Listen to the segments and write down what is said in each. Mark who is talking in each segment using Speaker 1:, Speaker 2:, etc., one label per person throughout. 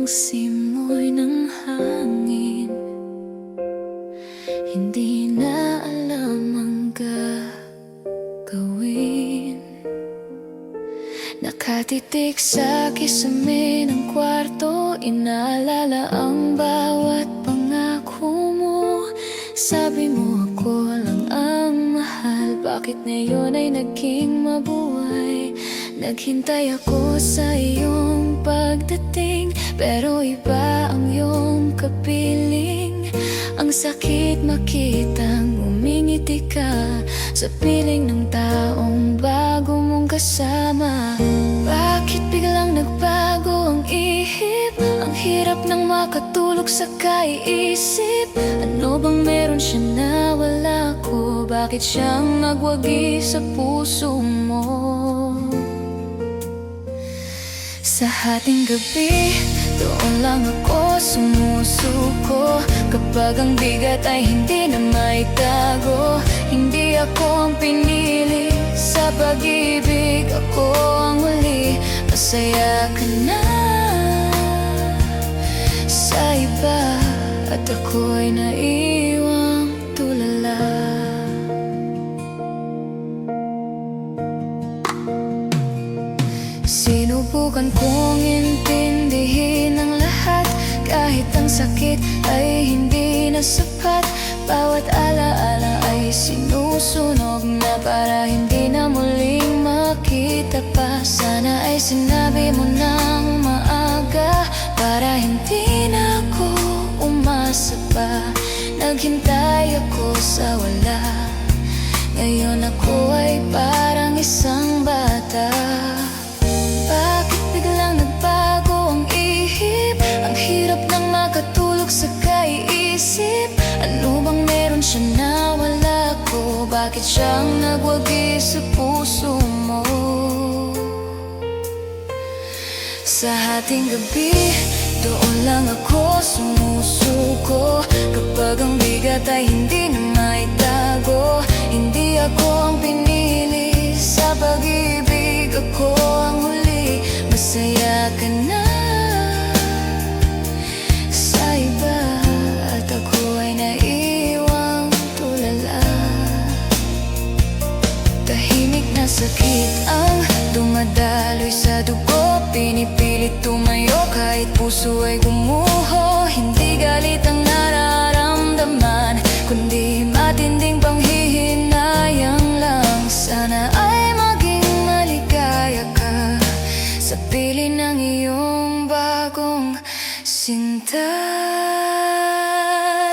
Speaker 1: simoy ng hangin. Hindi na alam ang gagawin. Nakatitig sa kisame ng kwarto, inaalala ang bawat pangako mo. Sabi mo ako lang ang mahal, bakit ngayon ay naging mabuhay? Naghintay ako sa iyong pagdating, pero iba ang iyong kapiling. Ang sakit makitang umingiti ka sa piling ng taong bago mong kasama. Bakit biglang nagbago ang ihip? Ang hirap nang makatulog sa kaiisip. Ano bang meron siya na wala ko? Bakit siyang nagwagi sa puso mo? Sa hating gabi, doon lang ako sumusuko. Kapag ang bigat ay hindi na maitago, hindi ako ang pinili sa pag-ibig, ako ang huli. Masaya ka na sa iba, at ako'y naiwang tulala. Sinubukan kong intindihin ang lahat, kahit ang sakit ay hindi na sapat. Bawat alaala ay sinusunog na para hindi na muling makita pa. Sana ay sinabi mo nang maaga para hindi na ako umasa pa. Naghintay ako sa wala, ngayon ako ay parang isang bata. Bakit biglang nagbago ang ihip? Ang hirap nang makatulog sa kaiisip. Ano bang meron siya na wala ko? Bakit siyang nagwagi sa puso mo? Sa hating gabi, doon lang ako sumusuko. Kapag ang bigat ay hindi na maitago, hindi ako ang pinili sa pag-ibig, ako ang huli. Masaya ka na sa iba, at ako ay naiwang tulala. Tahimik na sakit ang dumadaloy sa dugo, pinipilit tumayo kahit puso ay gumuho. Hindi galit ang nararamdaman, kundi matinding panghihinayang lang. Sana ay maging maligaya ka sa piling ng iyong bagong sinta.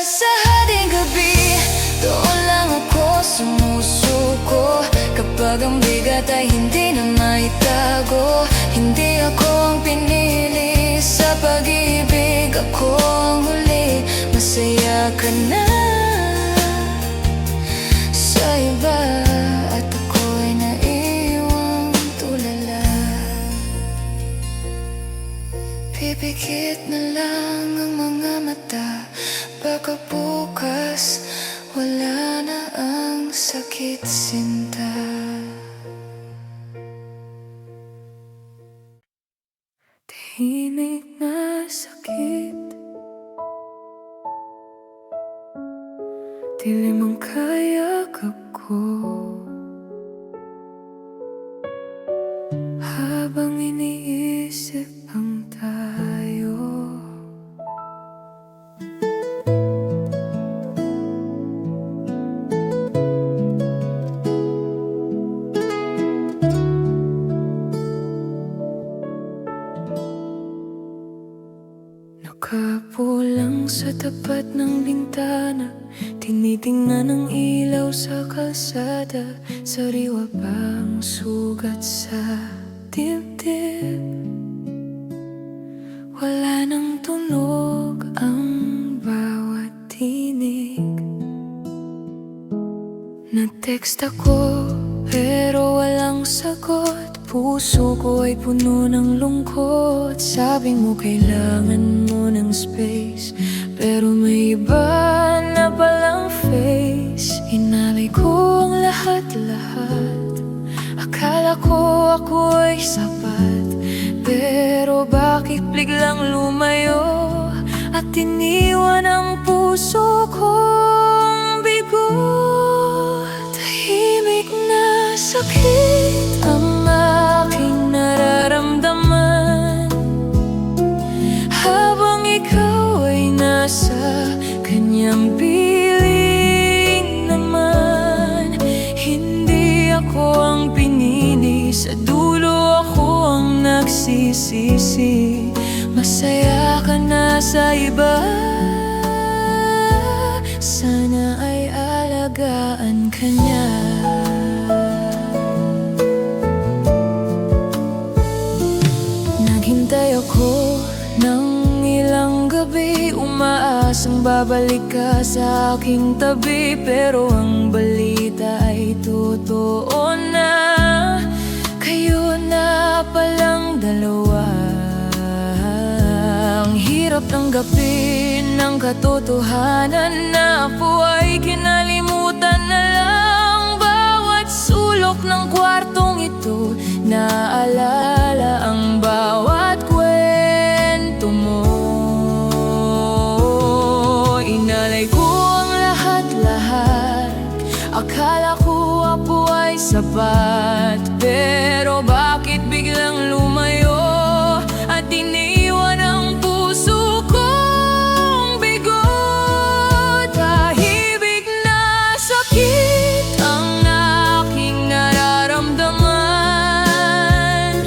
Speaker 1: Sa hating gabi, doon lang ako sumusuko. Kapag ang bigat ay hindi na maitago, hindi ako ang pinili sa pag-ibig, ako ang huli. Masaya ka na sa iba, at ako'y naiwang tulala. Pipikit na lang ang mga mata, baka bukas wala na ang sakit, sinta. Tahimik na sakit, dilim ang kayakap ko. Habang iniisip ang tayo, nakapulang sa tapat ng bintana, tinitingnan ang ilaw sa kalsada. Sariwa bang sugat sa dibdib? Wala nang tunog ang bawat tinig. Na-text ako pero walang sagot. Puso ko ay puno ng lungkot. Sabi mo kailangan mo ng space, pero may iba na palang face. Inalay ko ang lahat-lahat, akala ko ako'y sapat, pero Pero bakit biglang lumayo at iniwan ang puso kong bigo? Tahimik na sakit ang aking nararamdaman habang ikaw ay nasa kanyang piling naman. Hindi ako ang pinili, sa dulo ako ang nagsisisi. Masaya ka na sa iba, sana ay alagaan ka niya. Naghintay ako ng ilang gabi, umaasang babalik ka sa aking tabi. Pero ang balita ay totoo na, kayo na palang dalawa. Ang hirap tanggapin ng katotohanan na ako ay kinalimutan na lang. Bawat sulok ng kwartong ito, naalala ang bawat kwento mo. Inalay ko ang lahat-lahat, akala ko ako ay sapat. Pero bakit biglang lumayo at iniwan ang puso kong bigo? Tahimik na sakit ang aking nararamdaman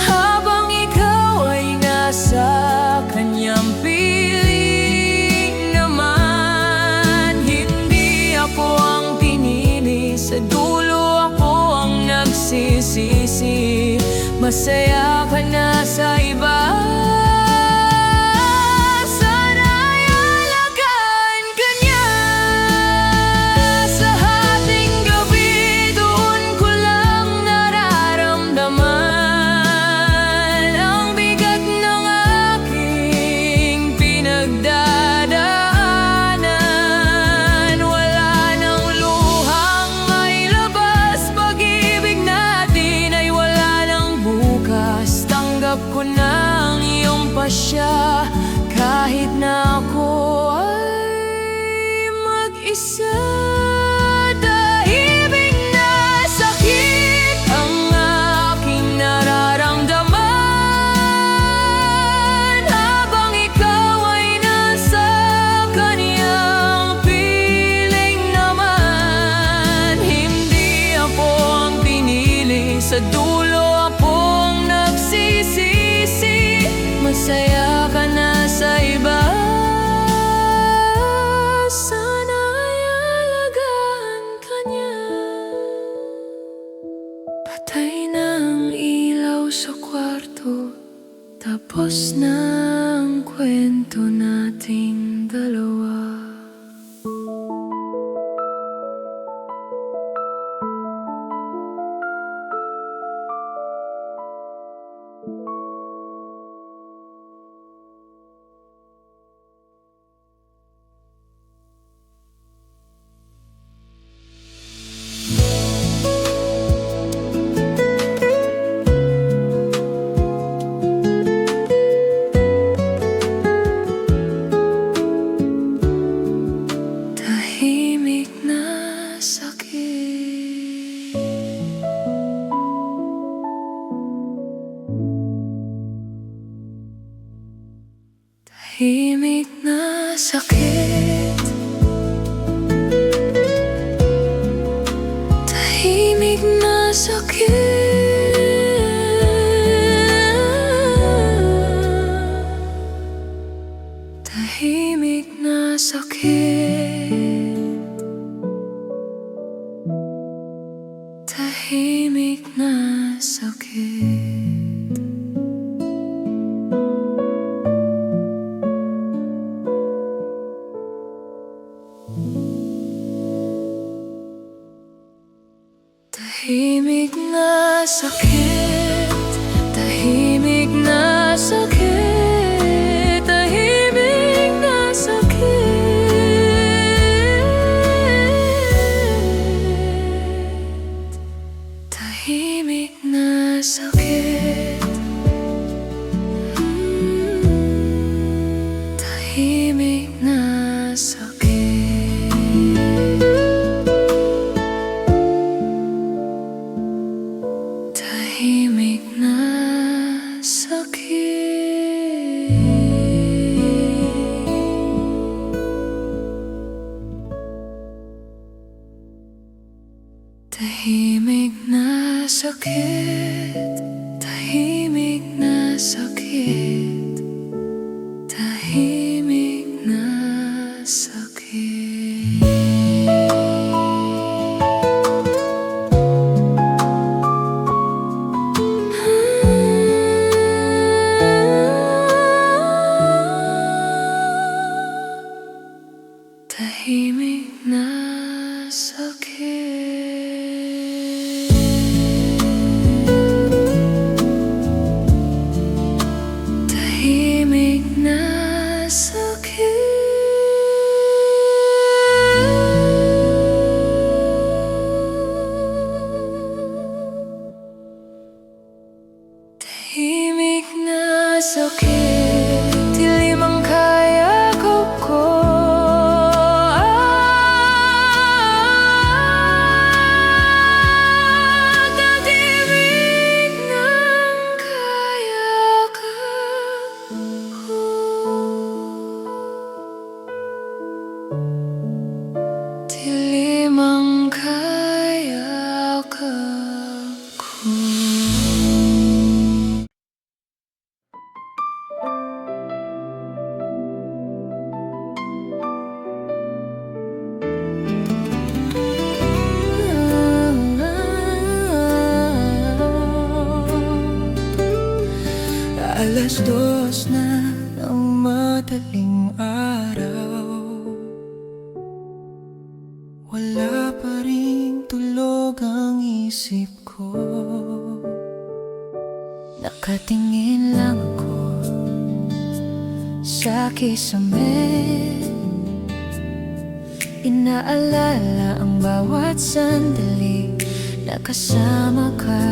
Speaker 1: habang ikaw ay nasa kanyang piling naman. Hindi ako ang pinili, sa dulo ako ang nagsisisi. Masaya ka na sa iba, sana ay alagaan ka niya. Sa hating gabi, doon ko lang nararamdaman ang bigat ng aking pinagdadaanan. Wala nang luhang mailabas, pag-ibig natin ay wala nang bukas. Tanggap ko na ang iyong pasya, kahit na ako ay mag-isa. Tahimik na sakit ang aking nararamdaman habang ikaw ay nasa kanyang piling naman. Hindi ako ang pinili, sa dulo ako ang nagsisisi. Masaya ka na sa iba, sana ay alagaan ka niya. Patay na ang ilaw sa kwarto, tapos na ang kwento nating dalawa. Tahimik na sakit, tahimik na sakit, tahimik na sakit, tahimik na sakit, tahimik na sakit. Tahimik na sakit, tahimik na sakit, tahimik na sakit, tahimik na sakit, sakit, di limang kaya ko. Pag-ibig ng kaya ko. Di limang kaya ko. Alas 2 na ng madaling araw, wala pa ring tulog ang isip ko. Nakatingin lang ako sa kisame, inaalala ang bawat sandali na kasama ka.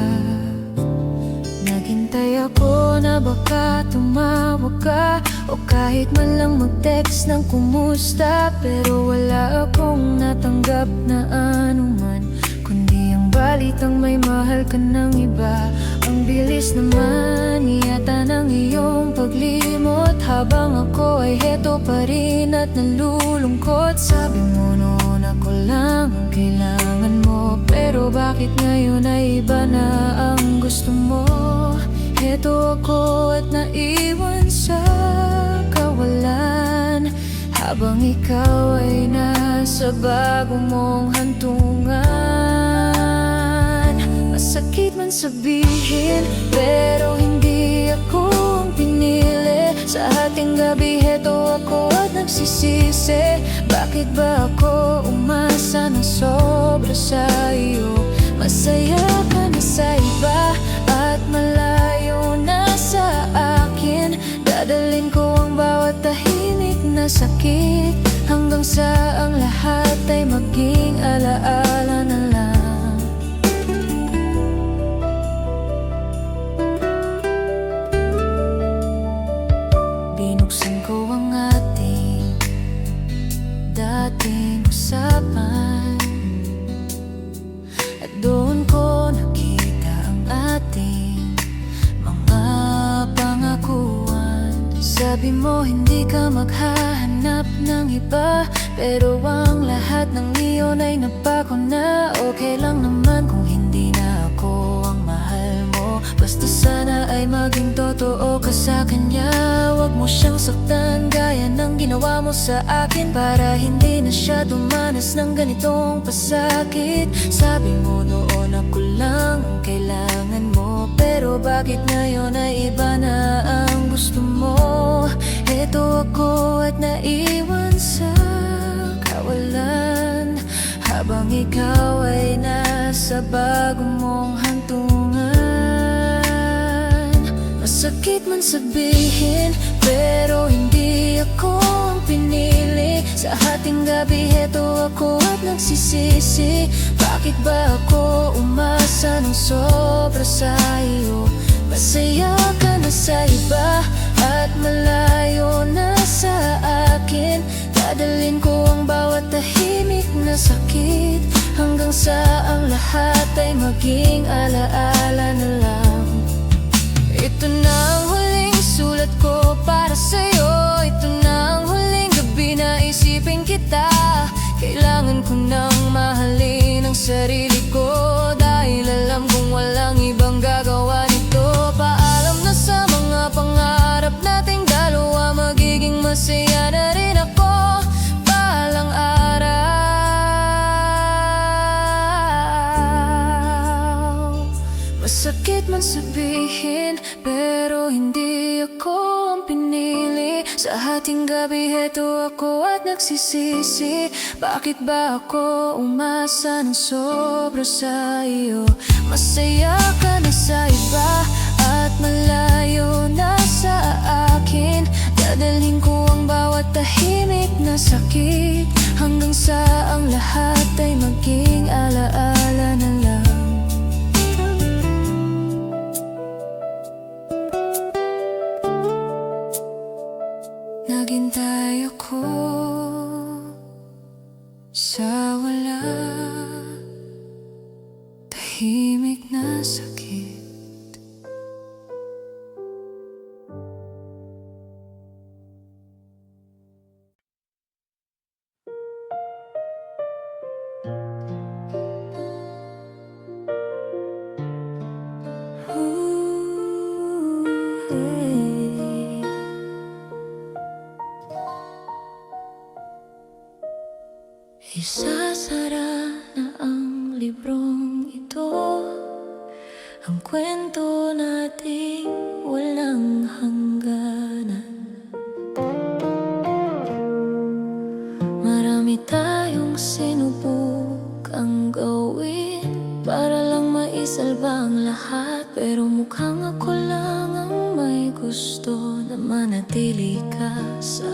Speaker 1: Naghintay ako na baka tumawag ka, o kahit man lang mag-text ng kumusta. Pero wala akong natanggap na anuman, kundi ang balitang may mahal ka ng iba. Ang bilis naman yata ng iyong paglimot, habang ako ay heto pa rin at nalulungkot. Sabi mo noon ako lang ang kailangan mo, pero bakit ngayon ay iba na ang gusto mo? Heto ako at naiwan sa kawalan, habang ikaw ay nasa bago mong hantungan. Masakit man sabihin, pero hindi ako ang pinili. Sa ating gabi heto ako at nagsisisi. Bakit ba ako umasa ng sobra sa iyo? Masaya ka na sa iba at malayo na sa akin. Dadalhin ko ang bawat tahimik na sakit, hanggang sa ang lahat ay maging alaala na lang. Binuksan ko ang ating dating usapan, at doon ko nakita ang ating mga pangakuan. Sabi mo hindi ka maghahanap ng iba, pero ang lahat ng iyon ay napako na. Okay lang naman kung hindi na ako ang mahal mo, basta sana ay maging totoo ka sa kanya. Huwag mo siyang saktan gaya ng ginawa mo sa akin, para hindi na siya dumanas ng ganitong pasakit. Sabi mo noon ako lang ang kailangan mo, pero bakit ngayon ay iba na ang gusto mo? Heto ako at naiwan sa kawalan, habang ikaw ay nasa bago mong hantungan. Masakit man sabihin, pero hindi ako ang pinili. Sa ating gabi heto ako at nagsisisi. Bakit ba ako umasa ng sobra sa iyo? Masaya ka na sa iba at malayo na sa akin. Dadalhin ko ang bawat tahimik na sakit, hanggang sa ang lahat ay maging alaala na lang. Ito na ang huling sulat ko para sa'yo. Ito na ang huling gabi na isipin kita. Kailangan ko nang mahalin ang sarili ko, dahil alam kong walang ibang gagawa nito. Paalam na sa mga pangarap nating dalawa, magiging masaya na rin ako balang araw. Masakit man sabihin, pero hindi ako ang pinili. Sa ating gabi heto ako at nagsisisi. Bakit ba ako umasa ng sobra sa iyo? Masaya ka na sa iba at malayo na sa akin. Dadalhin ko ang bawat tahimik na sakit, hanggang sa ang lahat ay maging alaala na lang. Isasara na ang librong ito, ang kwento nating walang hangganan. Marami tayong sinubukang gawin para lang maisalba ang lahat, pero mukhang ako lang ang may gusto na manatili ka sa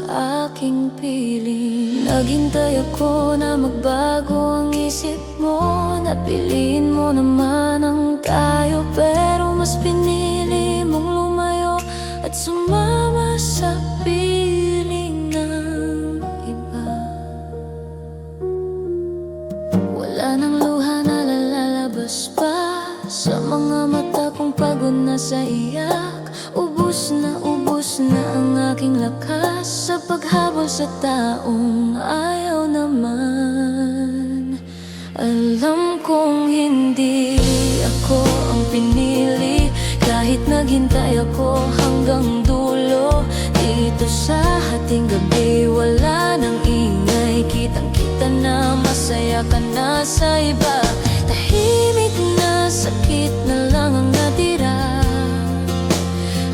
Speaker 1: aking piling. Naghintay ako na magbago ang isip mo, na piliin mo naman ang tayo, pero mas pinili mong lumayo at sumama sa piling ng iba. Wala nang luha na lalabas pa sa mga mata kong pagod na sa iyak. Ubus na ang aking lakas sa paghabol sa taong ayaw naman. Alam kong hindi ako ang pinili, kahit naghintay ako hanggang dulo. Dito sa hating gabi wala nang ingay, kitang-kita na masaya ka na sa iba. Tahimik na sakit na lang ang natira,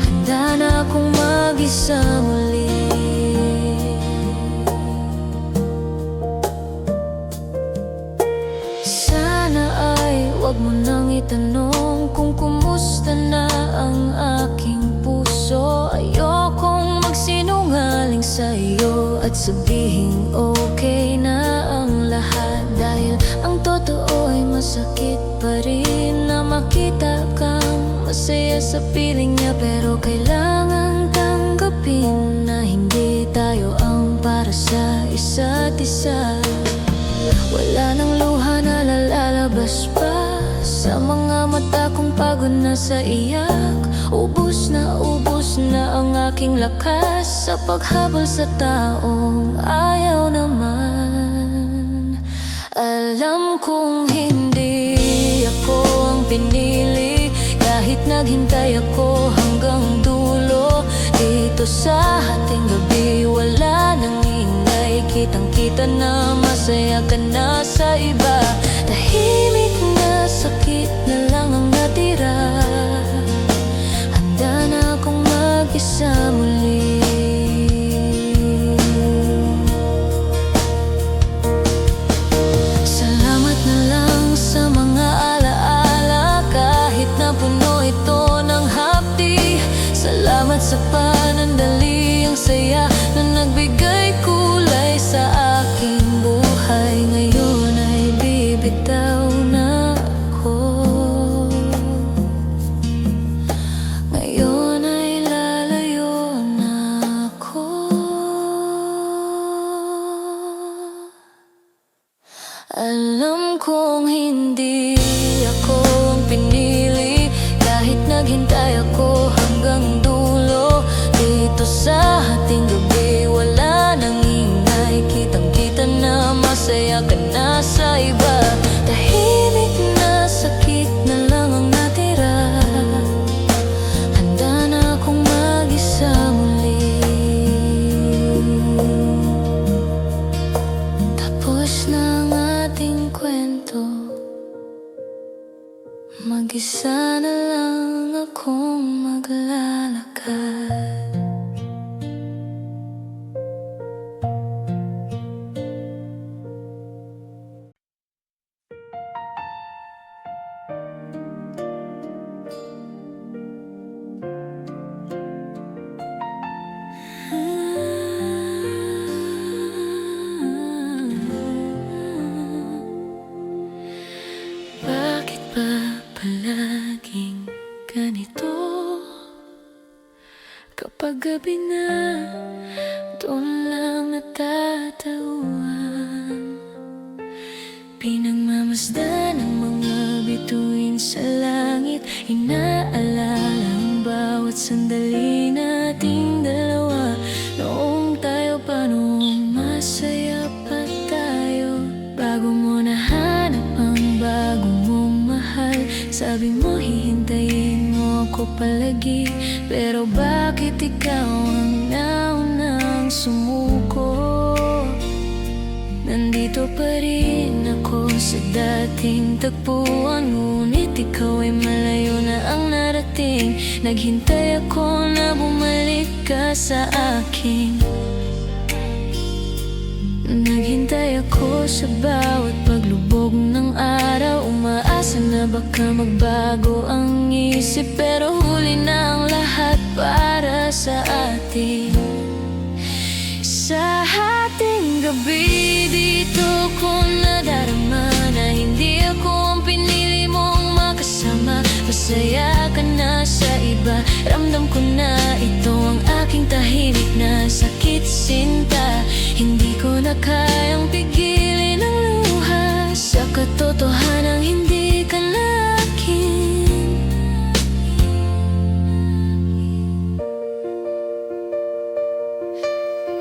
Speaker 1: handa na akong mag-isa muli. Sana ay wag mo nang itanong kung kumusta na ang aking puso. Ayokong magsinungaling sa iyo at sabihin okay na ang lahat, dahil ang totoo ay masakit pa rin na makita kang masaya sa piling niya. Pero kailangan tanggapin na hindi tayo ang para sa isa't isa. Wala nang luha na lalabas pa sa mga mata kong pagod na sa iyak. Ubus na ang aking lakas sa paghabol sa taong ayaw naman. Alam kong hindi ako ang pinili, kahit naghintay ako hanggang dulo. Dito sa hating gabi wala nang ingay, kitang-kita na masaya ka na sa iba. Tahimik na sakit na lang ang natira, handa na akong mag-isa muli. Salamat na lang sa mga alaala, kahit na puno ito ng hapdi. Salamat sa panandali, ang saya na nagbigay kulay sa aking buhay. Ngayon ay bibitaw na ako, ngayon ay lalayo na ako. Alam kong hindi ako ang pinili, kahit naghintay ako hanggang dulo. Dito sa hating gabi wala nang ingay, kitang-kita na masaya ka na sa iba. Tahimik na sakit na lang ang natira, handa na akong mag-isa muli. Tapos na ang ating kwento, mag-isa na lang akong maglalakad. Bakit ba palaging ganito? Kapag gabi na, doon lang natatauhan. Pinagmamasdan ang mga bituin sa langit, inaalala ang bawat sandali nating dalawa. Noong tayo pa, noong masaya pa tayo, bago mo nahanap ang bago mong mahal. Sabi mo hihintayin mo ako palagi. Pero bakit ikaw ang naunang sumuko? Nandito pa rin ako sa dating tagpuan, ngunit ikaw ay malayo na ang narating. Naghintay ako na bumalik ka sa akin. Naghintay ako sa bawat paglubog ng araw, umaasa na baka magbago ang isip. Pero huli na ang lahat para sa atin. Sa ating gabi dito ko nadarama na hindi ako ang pinili mong makasama. Masaya ka na sa iba, ramdam ko na ito ang aking tahimik na sakit sinta. Hindi ko na kayang pigilin ang luha sa katotohanang hindi ka na akin.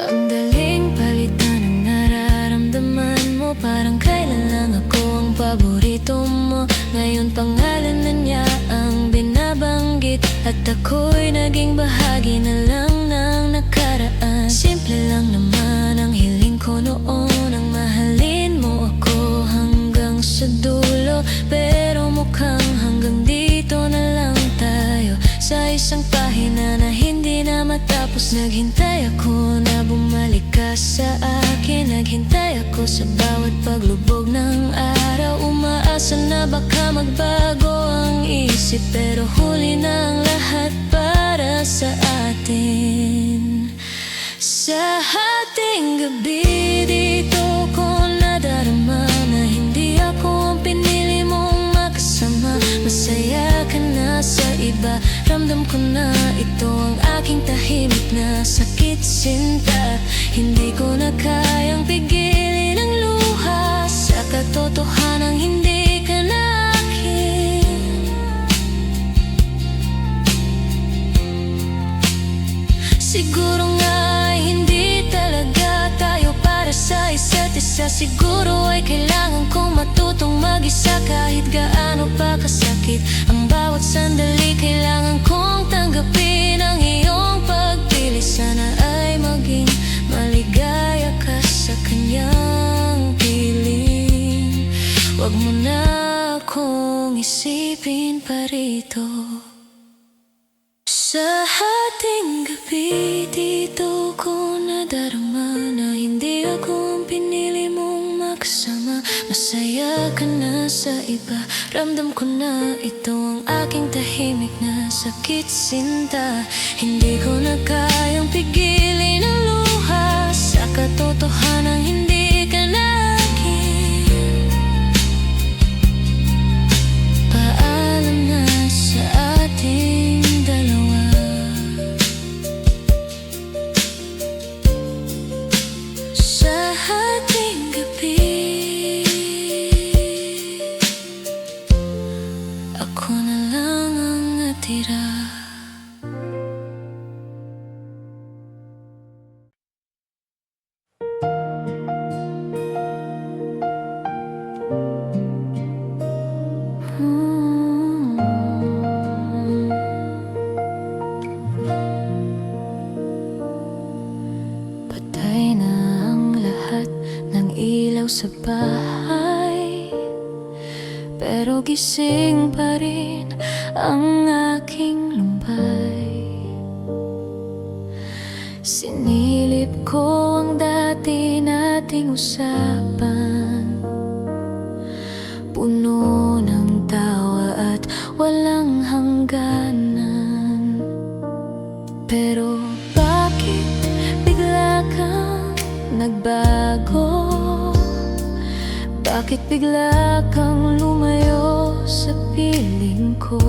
Speaker 1: Ang daling palitan ang nararamdaman mo, parang kailan lang ako ang paborito mo. Ngayon pangalan na niya ang binabanggit, at ako'y naging bahagi na lang ng nakaraan. Simple lang naman ang hiling ko noon, ang mahalin mo ako hanggang sa dulo. Pero mukhang hanggang dito na lang tayo, sa isang pahina na hindi na matapos. Naghintay ako na bumalik ka sa akin, naghintay ako sa bawat paglubog ng araw, umaasa na baka magbago ang isip. Pero huli na ang lahat para sa atin. Sa ating gabi dito ko nadarama na hindi ako ang pinili mong makasama. Masaya ka na sa iba, ramdam ko na ito ang aking tahimik na sakit sinta. Hindi ko na kayang pigilin ang luha sa katotohanang hindi ka na akin. Siguro nga ay hindi talaga tayo para sa isa't isa. Siguro ay kailangan kong matutong mag-isa kahit gaano pa kasakit ang bawat sandali. Kailangan kong tanggapin ang iyong pagpili. Sana ay maging maligaya ka sa kanyang piling. Huwag mo na akong isipin pa rito. Sa ating gabi dito ko nadarama na hindi ako ang pinili mong makasama. Masaya ka na sa iba, ramdam ko na ito ang aking tahimik na sakit sinta. Hindi ko na kayang pigilin ang luha sa katotohanang hindi ka na akin. Paalam na sa ating dalawa. Sa ating gabi, ako na lang ang natira. Patay na ang lahat ng ilaw sa bahay, pero gising pa rin ang aking lumbay. Sinilip ko ang dati nating usapan, puno ng tawa at walang hangganan. Pero bakit bigla kang nagbago? Bakit bigla kang lumayo sa piling ko?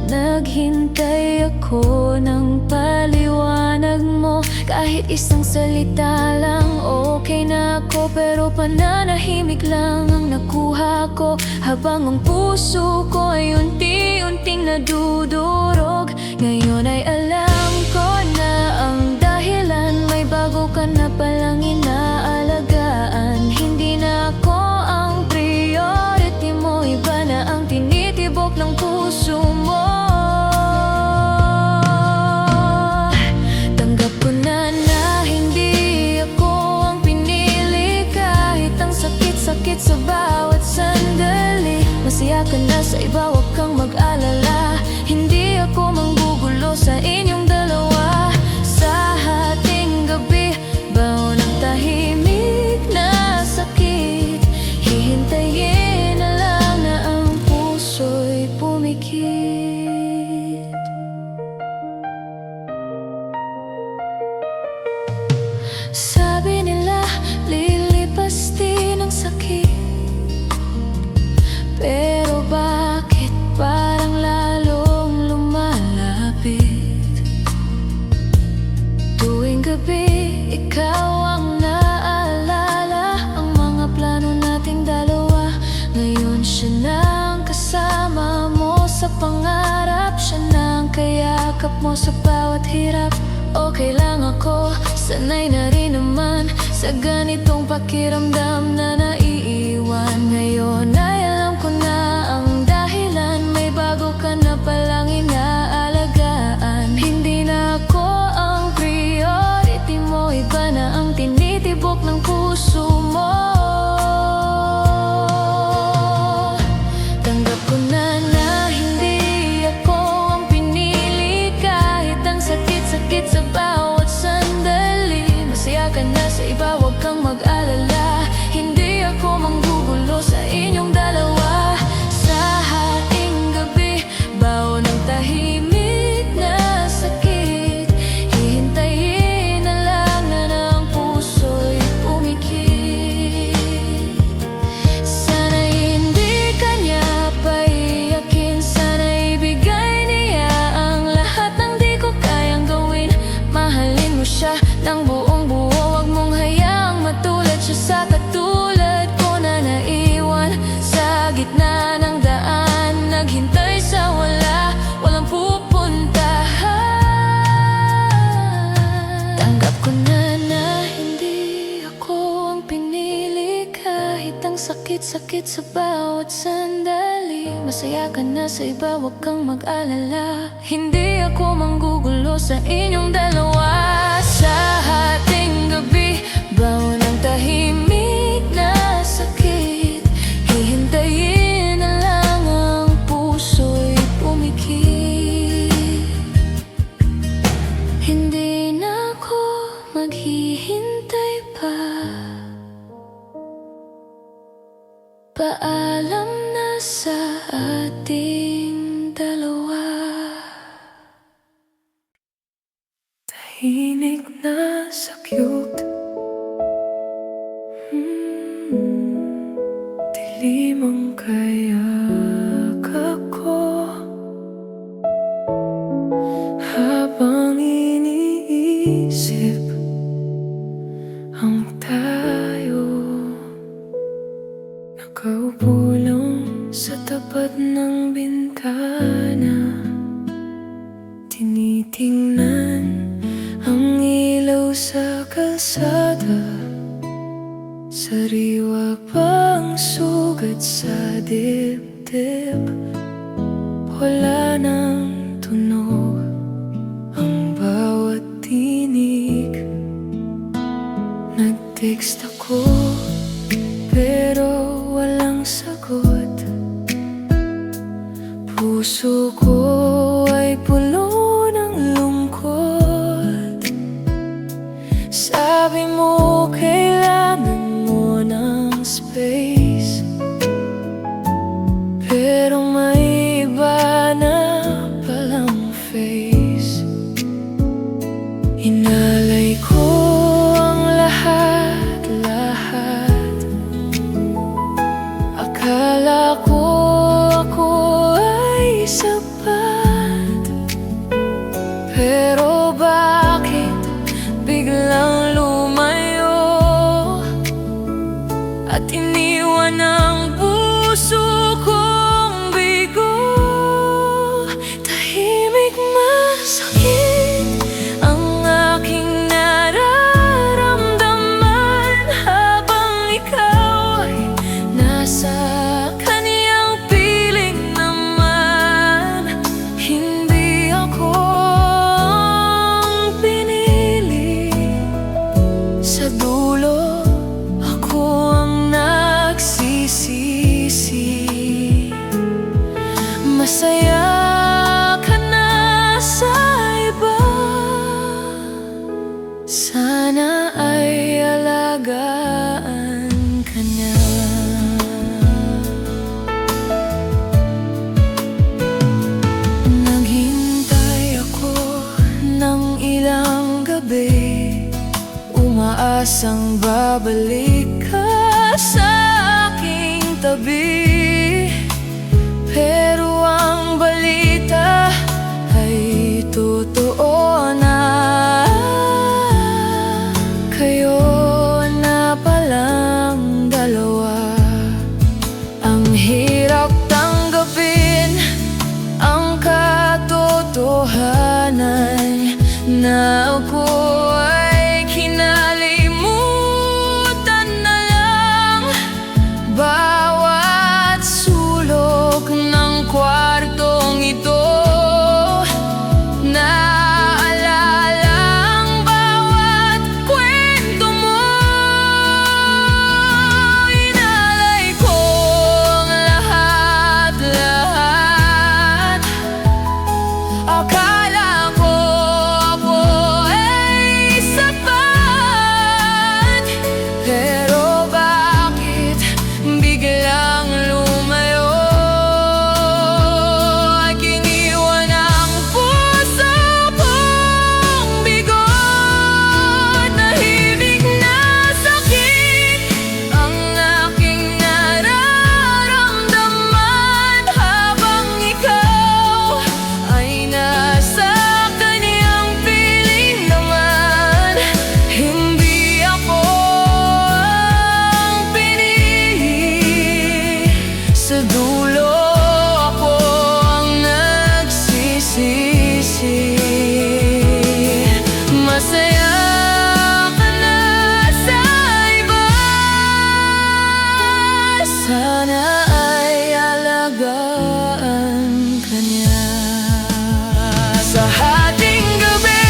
Speaker 1: Naghintay ako ng paliwanag mo, kahit isang salita lang okay na ako. Pero pananahimik lang ang nakuha ko, habang ang puso ko ay unti-unting nadudurog. Ngayon ay alam ko na ang dahilan, may bago ka na palang inaalagaan. Hindi na ako ang priority mo, iba na ang tinitibok ng puso mo. Sabi nila, lilipas din ang sakit. Pero bakit parang lalong lumalapit? Tuwing gabi, ikaw ang naalala. Ang mga plano nating dalawa, ngayon siya na ang kasama mo sa pangarap. Siya na ang kayakap mo sa bawat hirap. Okay lang ako, sanay na rin naman sa ganitong pakiramdam na naiiwan. Ngayon ay alam ko na ang dahilan, may bago ka na palang inaalagaan. Hindi na ako ang priority mo, iba na ang tinitibok ng puso mo. Tanggap ko na na hindi ako ang pinili, kahit ang sakit-sakit sa bawat sandali. Masaya ka na sa iba, huwag kang mag-alala. Hindi ako manggugulo sa inyong dalawa. Sa hating gabi, baon ng tahimik na sakit. Hihintayin na lang na ng puso'y pumikit. Sana hindi kanya paiyakin, sana ibigay niya ang lahat ng di ko kayang gawin. Mahalin mo siya ng buong buo, huwag mong hayaang matulad siya sa katulad ko na naiwan sa gitna ng daan. Naghintay sa walang pupuntahan. Tanggap ko na na hindi ako ang pinili, kahit ang sakit-sakit sa bawat sandali. Masaya ka na sa iba, huwag kang mag-alala. Hindi ako manggugulo sa inyong dalawa. Sa hating gabi, baon ng tahimik na sakit. Hihintayin na lang ang puso'y pumikit. Hindi na ako maghihintay pa. Paalam na sa ating dalawa. Tahimik na sa cute, dilim ang kayakap ko. Habang iniisip ang tayo, nakaupo lang sa tapat ng bintana. Tinitingnan ang ilaw sa kalsada, sariwa pang sugat sa dibdib. Wala nang tunog ang bawat tinig. Nag-text ako pero walang sagot. Puso ko ay puno ng lungkot. Sabi mo kailangan mo ng space, pero may iba na palang face. Inalay ko ang lahat-lahat. Akala ko ako ay sapat, pero bakit biglang lumayo at iniwan ang puso kong bigo? Tahimik masakit ang aking nararamdaman habang ikaw ay nasa kaniyang piling naman. Hindi ako ang pinili, sa dulo ako ang nagsisisi. Masaya ka na sa iba, umaasang babalik ka sa aking tabi. Pero ang balita ay totoo na, kayo na palang dalawa. Ang hirap tanggapin ang katotohanan na ako ay kinalimutan na lang. Bawat sulok ng kwartong ito, naalala ang bawat kwento mo. Inalay ko ang lahat-lahat. Akala ko ako ay sapat, pero bakit biglang lumayo? At iniwan ang puso kong bigot. Nahimik na sakit ang aking nararamdaman, habang ikaw ay nasa kaniyang piling naman. Hindi ako ang pinili, sa dulo ako ang nagsisisi. Masaya ka na sa iba, sana ay alagaan ka niya. Sa hating gabi,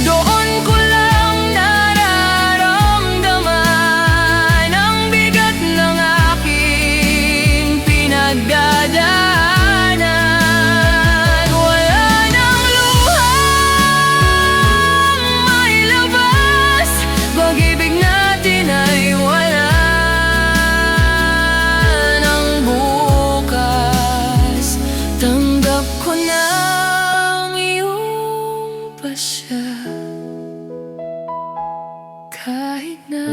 Speaker 1: doon ko lang nararamdaman ang bigat ng aking pinagdadaanan. Wala nang luhang mailabas, pag-ibig natin ay wala ng bukas. Tanggap ko na ang iyong pasya, kahit na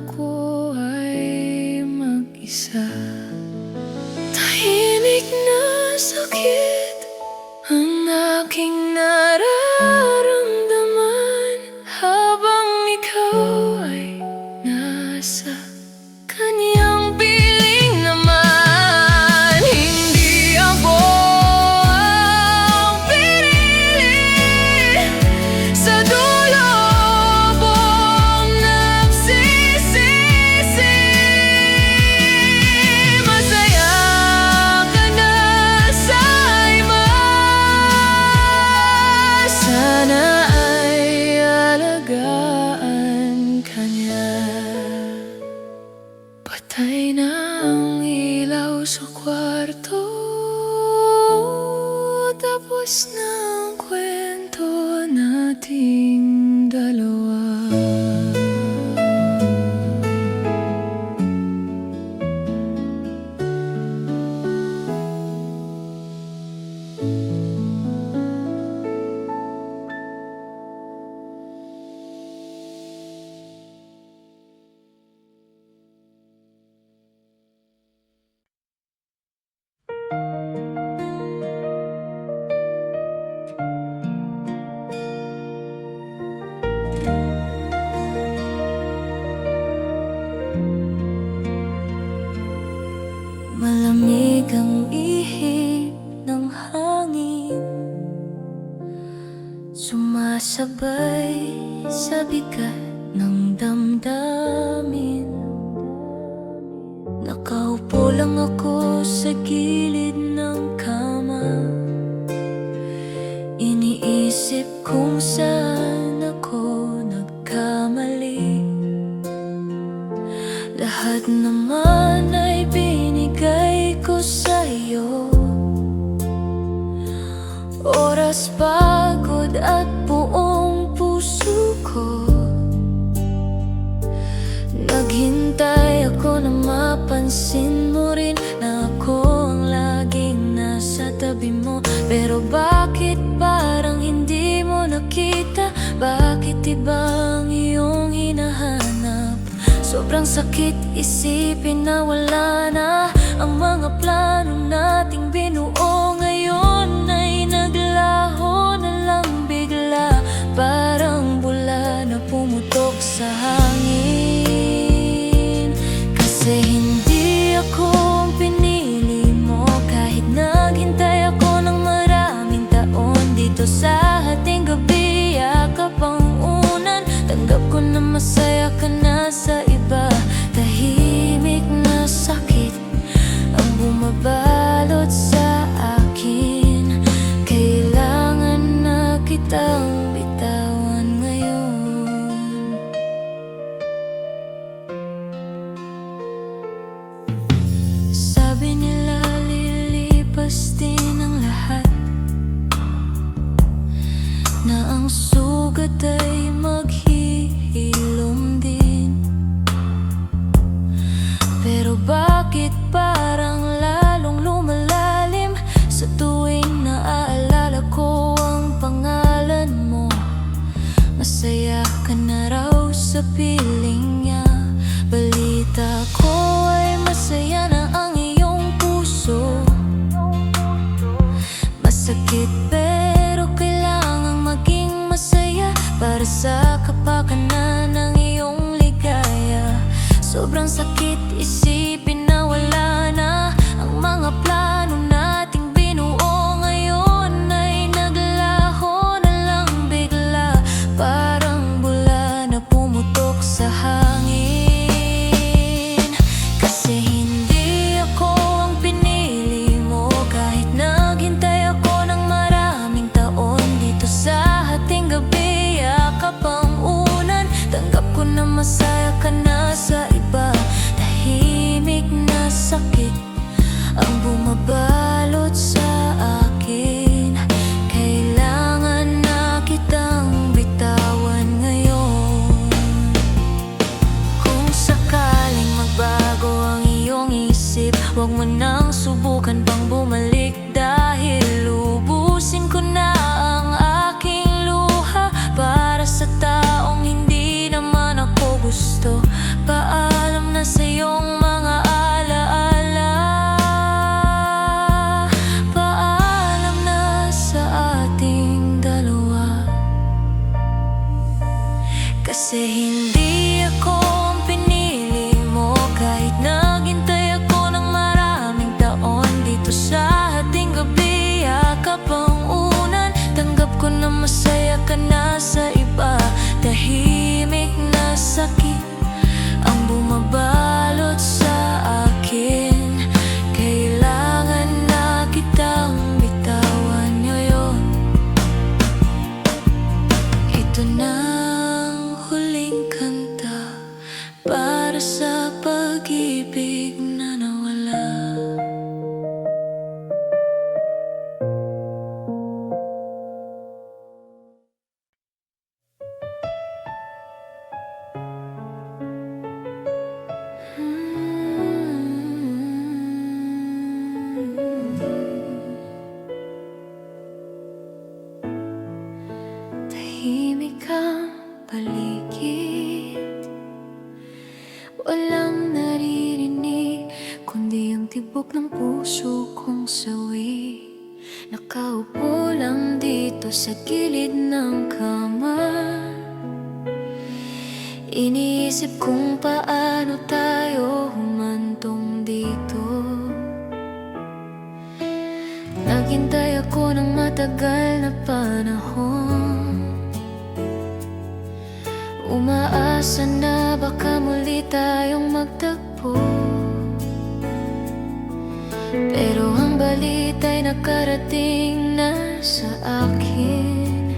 Speaker 1: ako ay mag-isa. Tahimik na sakit ang aking nararamdaman, habang ikaw ay nasa kaniyang piling naman. Hindi ako ang pinili, sa dulo akong nagsisisi. Masaya ka na sa iba, sana ay alagaan ka niya. Patay na ang ilaw sa kwarto, tapos na ang kwento nating dalawa. Malamig ang ihip ng hangin, sumasabay sa bigat ng damdamin. Nakaupo lang ako sa gilid ng kama, iniisip kung saan ako nagkamali. Lahat naman ay binigay ko sa'yo, oras, pagod at buong puso ko. Naghintay ako na mapansin mo rin na ako ang laging nasa tabi mo. Pero bakit parang hindi mo nakita? Bakit iba ang iyong hinahanap? Sobrang sakit isipin na wala na ang mga plano nating binuo. Ngayon ay naglaho na lang bigla, parang bula na pumutok sa hangin. Kasi hindi ako ang pinili mo, kahit naghintay ako ng maraming taon. Dito sa ating gabi, yakap ang unan. Tanggap ko na masaya ka na sa iba. Tahimik na sakit ang bumabalot sa akin. Kailangan na kitang bitawan ngayon. Sabi nila lilipas din ang lahat, na ang sugat ay maghihilom din. Pero bakit parang lalong lumalalim sa tuwing naaalala ko ang pangalan mo? Masaya ka na raw sa piling niya. Balita ko ay masaya na ang iyong puso. Masakit pero kailangang maging masaya para sa kapakanan ng iyong ligaya. Sobrang sakit isipin na wala na ang mga plano nating binuo. Ngayon ay naglaho na lang bigla, parang bula na pumutok sa hangin. Kasi hindi ako ang pinili mo, kahit naghintay ako ng maraming taon. Dito sa ating gabi, yakap ang unan. Tanggap ko na masaya ka na sa iba. Tahimik na sakit ang bumabalot sa akin. Kailangan na kitang bitawan ngayon. Kung sakaling magbago ang iyong isip, huwag mo nang subukan pang bumalik, dahil lubusin ko na ang aking luha para sa taong hindi naman ako gusto. Paalam na sa iyong mga alaala. Paalam na sa ating dalawa. Kasi hindi ako ang pinili mo, kahit naghintay ako ng maraming taon. Dito sa ating gabi, yakap ang unan. Tanggap ko na masaya ka na sa iba. Tahimik na sakit ang bumabalot sa akin. Kailangan na kitang bitawan ngayon. Ito na ang huling kanta para sa pag-ibig na nawala. Tahimik ang paligid, walang naririnig kundi ang tibok ng puso kong sawi. Nakaupo lang dito sa gilid ng kama, iniisip kung paano tayo humantong dito. Naghintay ako ng matagal na panahon, umaasa na baka muli tayong magtagpo. Pero ang balita'y nakarating na sa akin.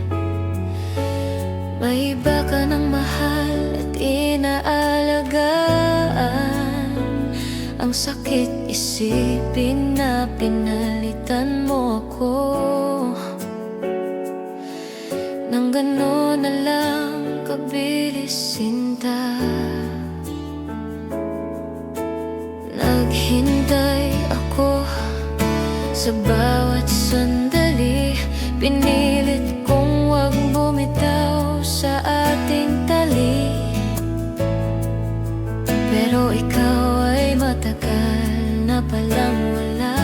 Speaker 1: May iba ka ng mahal at inaalagaan. Ang sakit isipin na pinalitan mo ako. Nang gano'n na lang kabilis sinta, naghintay ako sa bawat sandali. Pinilit kong wag bumitaw sa ating tali. palang wala.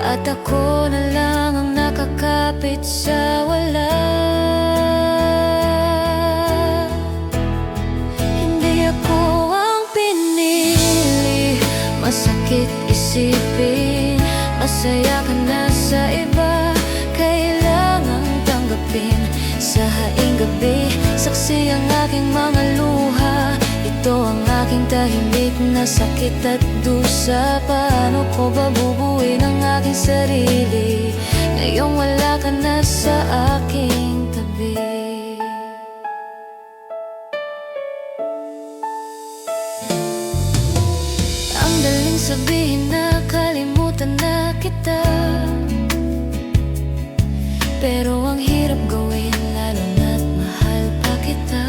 Speaker 1: At ako na lang ang nakakapit sa wala. Hindi ako ang pinili, masakit isipin. Masaya ka na sa iba, kailangang tanggapin. Sa haing gabi, saksi ang aking mga luha. Ito ang aking tahimik na sakit at dusa. Paano ko ba bubuin ang aking sarili ngayong wala ka na sa aking tabi? Ang daling sabihin na kalimutan na kita, pero ang hirap gawin lalo na't mahal pa kita.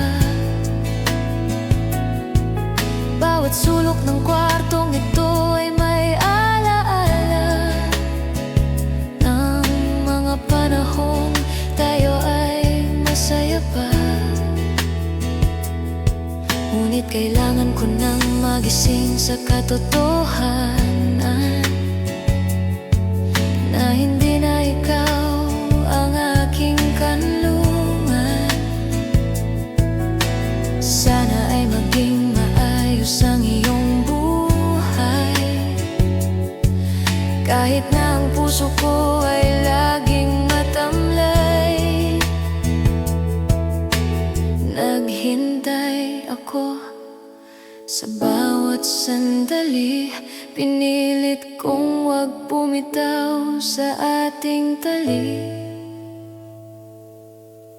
Speaker 1: Bawat sulok ng kwartong ito ay may alaala ng mga panahong tayo ay masaya pa. Ngunit kailangan ko nang magising sa katotohanan na hindi na ikaw ang aking kanlungan. Sana ay maging maayos ang iyong buhay, kahit na ang puso ko ay laging matamlay. Naghintay ako sa bawat sandali, pinilit kong wag bumitaw sa ating tali.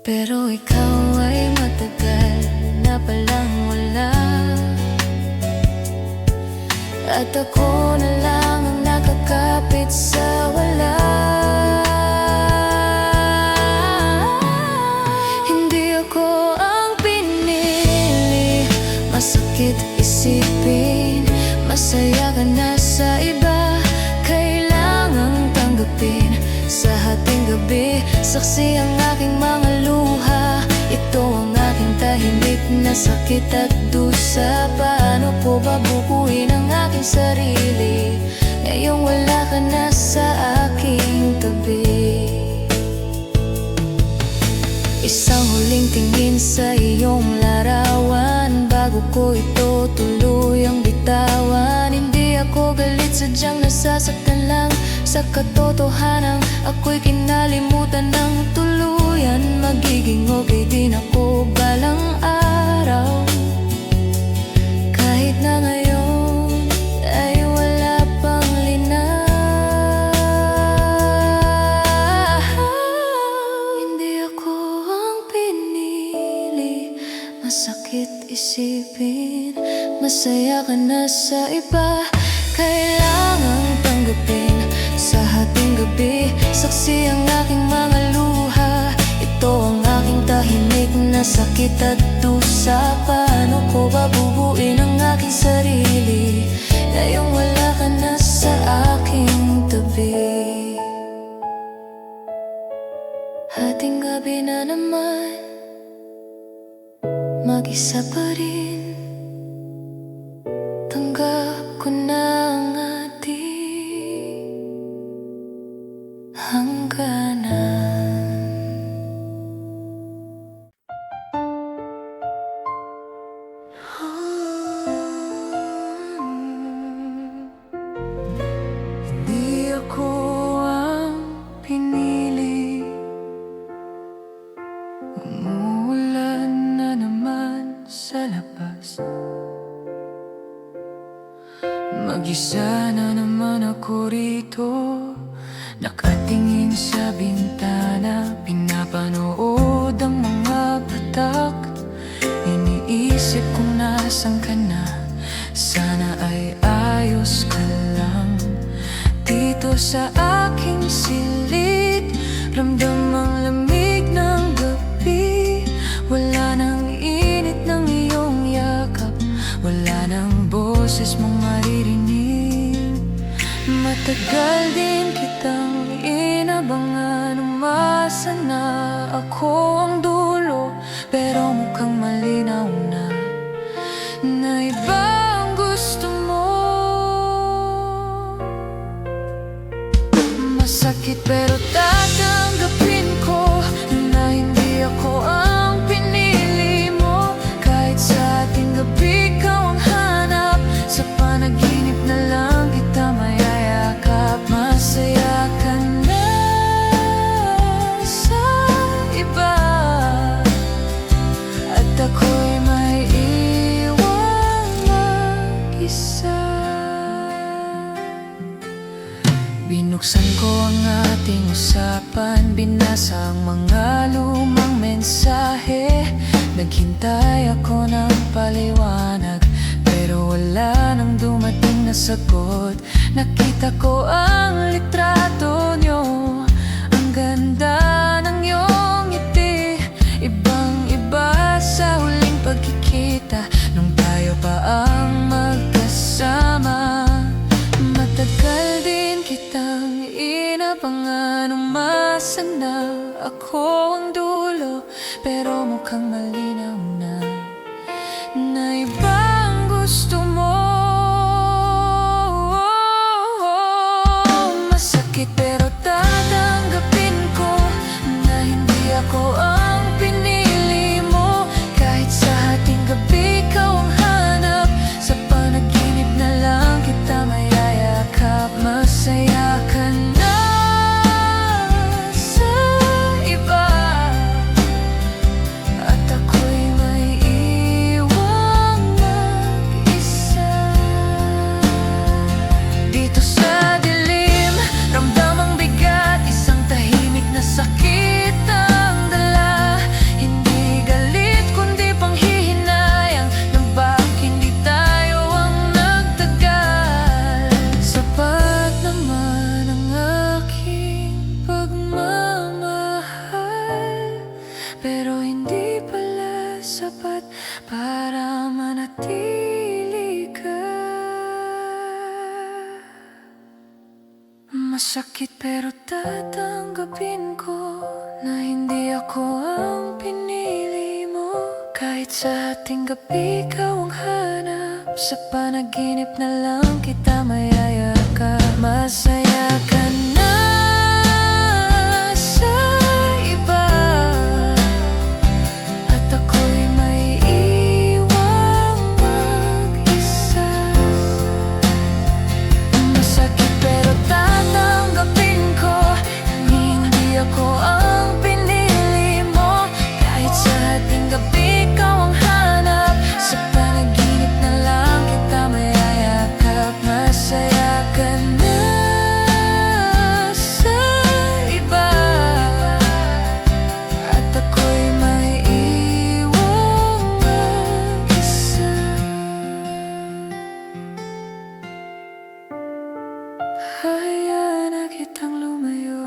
Speaker 1: Pero ikaw ay matagal na palang wala, at ako na lang ang nakakapit sa wala. Hindi ako ang pinili, masakit isipin. Masaya ka na sa iba, kailangang tanggapin. Sa hating gabi, saksi ang aking mga luha. Ito ang aking tahimik na sakit at dusa. Paano ko ba bubuin ang aking sarili ngayong wala ka na sa aking tabi? Isang huling tingin sa iyong larawan bago ko ito tuluyang bitawan. Hindi ako galit, sadyang nasasaktan lang sa katotohanan. Ako'y kinalimutan ng tuluyan. Magiging okay din ako balang araw, kahit na ngayon ay wala pang linaw. Hindi ako ang pinili, masakit isipin. Masaya ka na sa iba, kailangang tanggapin. Sa hating gabi, saksi ang aking mga luha. Ito ang aking tahimik na sakit at dusa. Paano ko ba bubuin ang aking sarili ngayong wala ka na sa aking tabi? Hating gabi na naman, mag-isa pa rin. Tanggap ko na ang ating hangganan. Hindi ako ang pinili, umuulan na naman sa labas. Mag-isa na naman ako rito, nakatingin sa bintana, pinapanood ang mga batak. Iniisip kung nasan ka na, sana ay ayos ka lang. Dito sa aking silid, ramdam ang lamig ng gabi. Wala nang init ng iyong yakap, wala nang boses mong maririnig. Matagal din kitang inabangan, umasa na ako ang dulo. Pero mukhang malinaw na iba ang gusto mo. pero tatanggapin ko na hindi ako ang pinili mo. Kahit sa ating gabi ikaw ang hanap, sa panaginip na lang kita mayayakap. Masaya ka na sa iba, at ako'y may iwang mag-isa. Binuksan ko ang ating usapan, binasa ang mga lumang mensahe. Naghintay ako ng paliwanag, pero wala nang dumating na sagot. Nakita ko ang litrato nyo, ang ganda ng iyong ngiti. Ibang-iba sa huling pagkikita, nung tayo pa ang magkasama. Matagal din kitang inabangan, umasa na ako ang dulo, pero mukhang malinaw na ibang gusto mo. Masakit pero tatanggapin ko na hindi ako ang pinili mo. Kahit sa ating gabi ikaw ang hanap, sa panaginip na lang kita mayayakap. Masaya ka na sa iba, at ako'y may iwang mag-isa. Dito sa dilim, ramdam ang bigat, isang tahimik na sakit ang dala. Hindi galit kundi panghihinayang ng bakit hindi tayo ang nagtagal. Sapat naman ang aking pagmamahal, pero hindi pala sapat para manatili ka. Masakit pero tatanggapin ko na hindi ako ang pinili mo. Kahit sa ating gabi ikaw ang hanap, sa panaginip na lang kita mayayakap. Masaya ka na sa iba, at ako'y may iwang mag-isa. Masakit pero tatanggapin ko, hindi ako ang pinili mo. Kahit sa ating gabi ikaw ang hanap, sa panaginip na lang kita mayayakap. Masaya ka na sa iba, at ako'y may iwang mag-isa. Hayaan na kitang lumayo,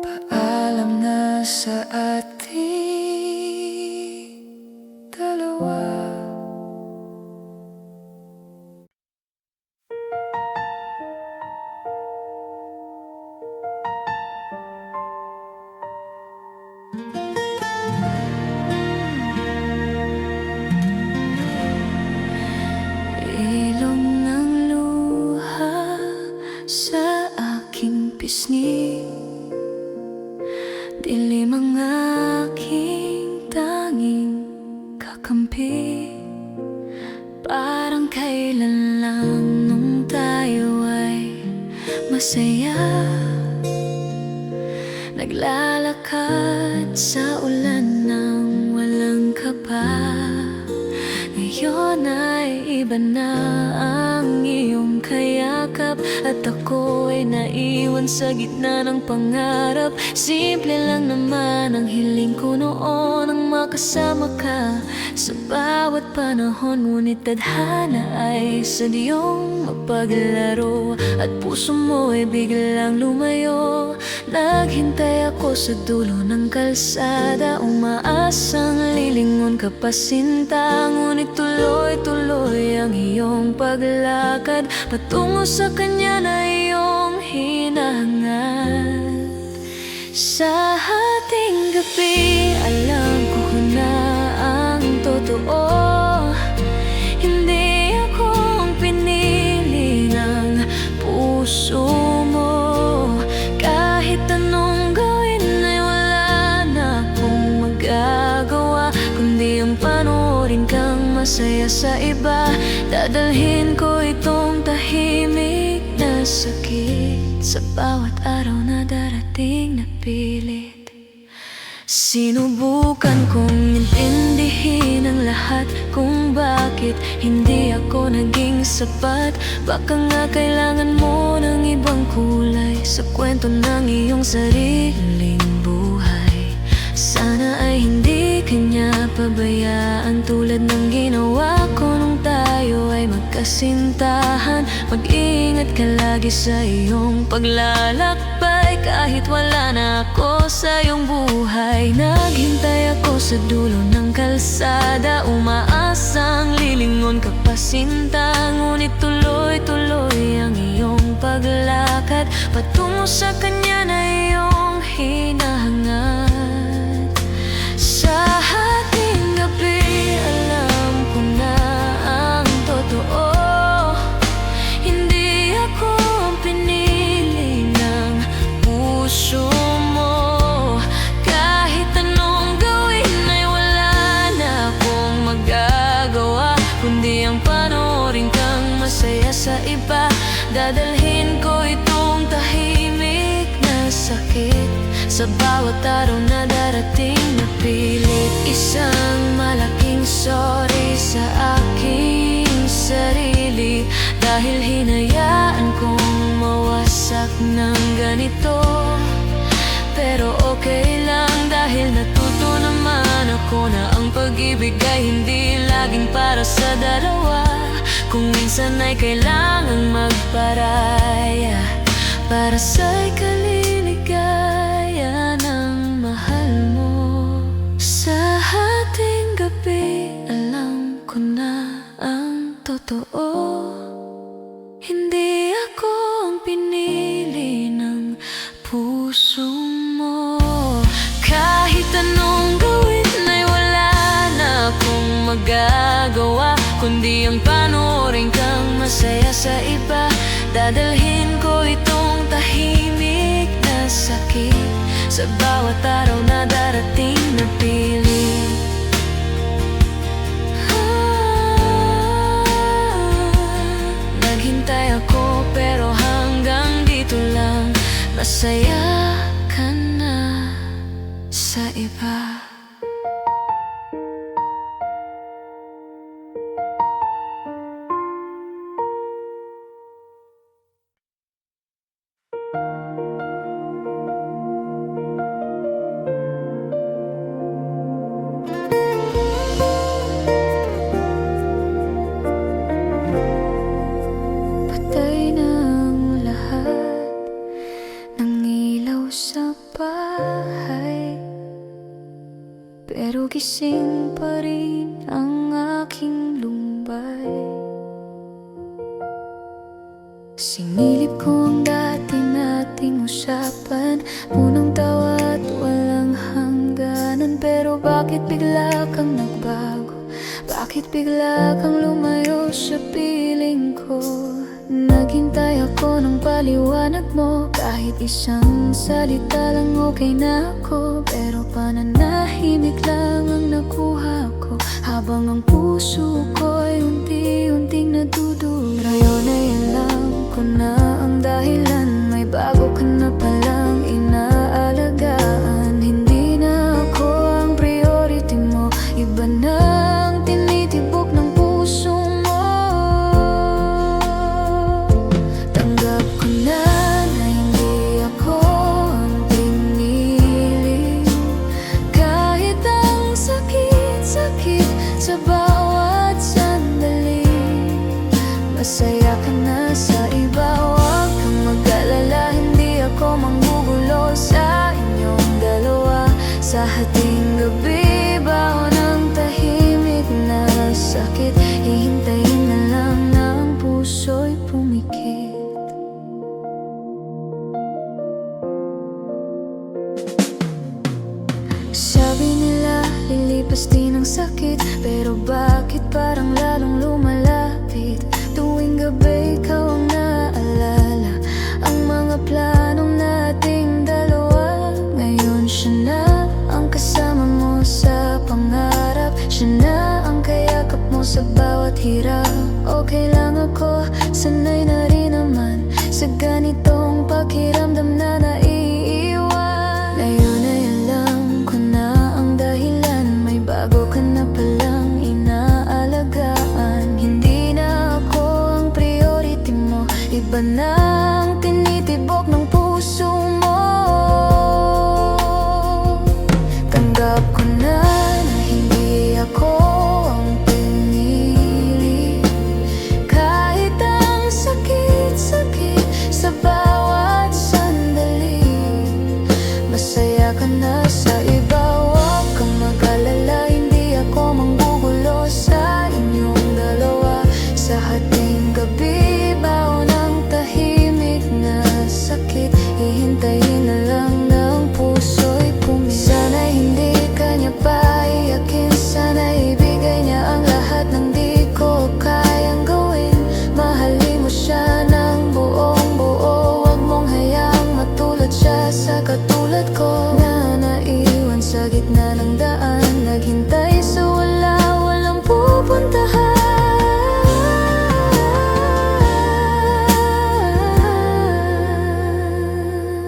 Speaker 1: paalam na sa ating dalawa. Ilong ng luha sa aking pisngi, dilim ang aking tanging kakampi. Parang kailan lang nung tayo ay masaya, naglalakad sa ulan ng walang kaba. Ngayon ay iba na ang iyong kayakap, at ako ay naiwan sa gitna ng pangarap. Simple lang naman ang hiling ko noon, ang makasama ka sa bawat panahon. Ngunit tadhana ay sadyong mapaglaro, at puso mo ay biglang lumayo. Naghintay ako sa dulo ng kalsada, umaasang lilingon ka pa sinta. Ngunit tuloy-tuloy ang iyong paglakad patungo sa kanya na iyong hinahangad. Sa ating gabi, alam ko na ang totoo. Hindi ako ang pinili ng puso masaya sa iba. Dadalhin ko itong tahimik na sakit sa bawat araw na darating na pilit. Sinubukan kong intindihin ang lahat kung bakit hindi ako naging sapat. Baka nga kailangan mo ng ibang kulay sa kwento ng iyong sariling buhay. Sana ay hindi kanya pabayaan tulad ng ginawa ko nung tayo ay magkasintahan. Mag-ingat ka lagi sa iyong paglalakbay kahit wala na ako sa iyong buhay. Naghintay ako sa dulo ng kalsada, umaasang lilingon ka pa sinta. Ngunit tuloy-tuloy ang iyong paglakad patungo sa kanya na iyong hinahangad. Sa hating gabi alam ko na ang totoo. Hindi ako ang pinili ng puso mo. Kahit anong gawin ay wala na akong magagawa, kundi ang panoorin kang masaya sa iba. Dadalhin ko itong tahimik na sakit sa bawat araw na darating na pilit. Isang malaking sorry sa aking sarili dahil hinayaan kong mawasak ng ganito. Pero okay lang dahil natuto naman ako na ang pag-ibig ay hindi laging para sa dalawa. Kung minsan ay kailangang magparaya para sa ikaliligaya ng mahal mo. Sa hating gabi alam ko na ang totoo. Hindi ako ang pinili ng puso mo. Kahit anong gawin ay wala na akong magagawa, kundi ang panoorin kang masaya sa iba. Dadalhin ko itong tahimik na sakit sa bawat araw na darating na pilit. Naghintay ako pero hanggang dito lang. Masaya ka na sa iba. Patay na ang lahat ng ilaw sa bahay, pero gising pa rin ang aking lumbay. Sinilip ko ang dati nating usapan, punong tawa at walang hangganan. Pero bakit bigla kang nagbago? Bakit bigla kang lumayo sa piling ko? Naghintay ako ng paliwanag mo, kahit isang salita lang okay na ako. Pero pananahimik lang ang nakuha ko, habang ang puso ko ay unti-unting nadudura. Ngayon ay alam ko na ang dahilan, may bago ka na palang inaalagaan. Hindi na ako ang priority mo, iba na ang tinitibok ng puso mo. Tanggap ko na hindi ako ang pinili, kahit ang sakit-sakit sa bawat sandali. Masaya ka na sa iba, huwag kang mag-alala, hindi ako manggugulo sa inyong dalawa. Sa hating gabi, baho ng tahimik na sakit, hihintayin na lang na ang puso'y pumikit. Sabi nila lilipas din ang sakit, pero bakit parang lalong lumalapit? Tuwing gabi ikaw ang naalala, ang mga planong nating dalawa. Ngayon siya na ang kasama mo sa pangarap, siya na ang kayakap mo sa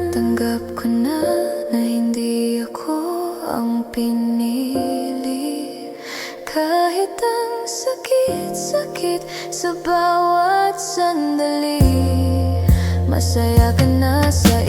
Speaker 1: Tanggap ko na hindi ako ang pinili. Kahit ang sakit-sakit sa bawat sandali, masaya ka na sa